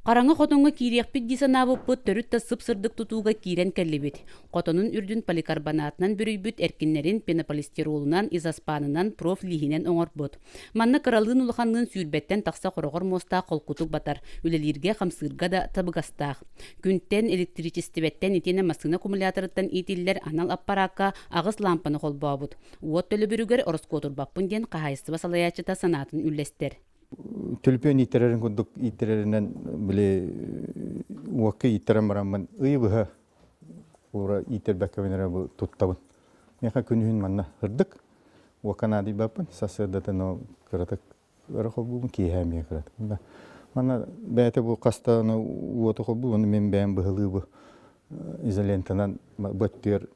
Қараңы қотонға кириекпит дисанабыппыт төрүтті сып-сырдык тутууга кирен келлибит. Қотонун үрдүн поликарбонатынан бүрүйбүт эркиннерин пенополистиролунан, изоспанынан, профлихинен оңорбут. Манна кыралыын улаханнын сүүрбеттен тақса қорогор моста қолкутук батар. Үлелирге хамсырга да табыгастаах. Күнттен электричестветтен итине масына аккумуляторыттан итиллер анал аппаракка агыс лампаны қолбаабыт. Уот төлі бүрігер ороскотурбаппын ден қағайсыба саॻалааччыта санатын үллестер. Төлпен итерерин кудук итереринен биле уакка итеремарамын ыйбыха ура итербеккевенере бу туттабын. Меха күнүн манна хырдык уаканади бапын сасырдатано кыратык рахобун киһәме кырат. Манна бәте бу кастаны уото хобу мен бәм быһылыбы изолентанан баттер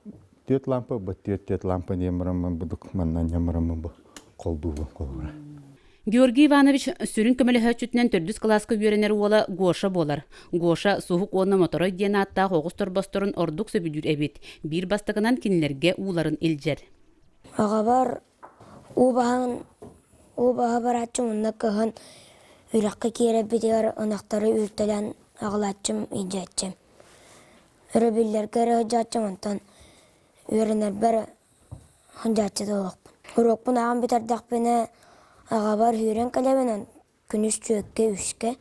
төт лампа демарамын будук манна ямарамын бу колбу колбура. Георгий Иванович сүрін көмілі хүтінен төрдіс класқа үйеренер ола Гоша болар. Гоша суғық оны моторой ден атта қоғыз торбасторын ордық сөбүдір әбет. Bir бастығынан кинлерге уларын елжер. Ағабар убаға баратчым онна кығын үраққа кері бітер анақтары үртелен ағылатчым ижатчым. Үрібілерге рәжатчым онтан үйеренер бір хынжатчы долақпын. Үрокпын ағам бітердақ бені Ағабар үйрен кәлебенен күніш чөкке үшке.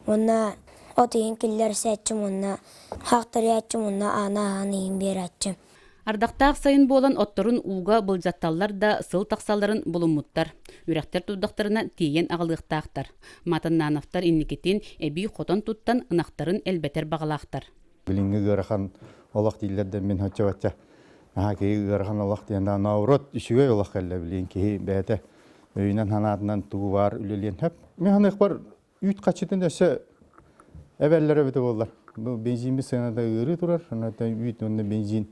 Онна отыйын келлер сәтчім, онна хақтары ятчым, онна ана-ағаны ең бер атчым. Ардақтақ сайын болан отторын уға бұлжатталар да сыл тақсаларын бұлыммуттар. Үрәқтер тұддақтарына тейен ағылықтақтар. Матаннановтар инникетін әбей қотон тұттан ынақтарын әлбетер бағалақтар. Білінгі ғырақан олақ дейлерден мен хатча-батча. Кейі ғырақан олақ дейінді наурот үшіге олақ кәлі білейін кейі бәйті. Өйінен ханатынан туы бар, үлелен хөп. Мен ханық бар, үйт қачытын өсі әбәлілері біті болар. Бұл бензин біз саңада ғыры тұрар, ханатан үйт онда бензин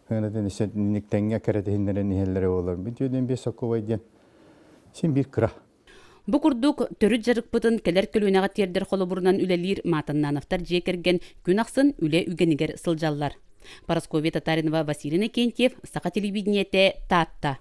ханатан өсі нектенге кәрәтігіндерін нехелері болар. Бұл өйден бес соққы ден. Сен бір қыра. Бұ күрдік түрі жарық бұтын кәлер көлуінаға тердер қолы бұрынан үлелер Матаннановтар жекерген күн ақсын үле үгенігер сылжаллар. Парасковия Татаринова, Василина Кентьев, Сақа телевидениете, Таатта.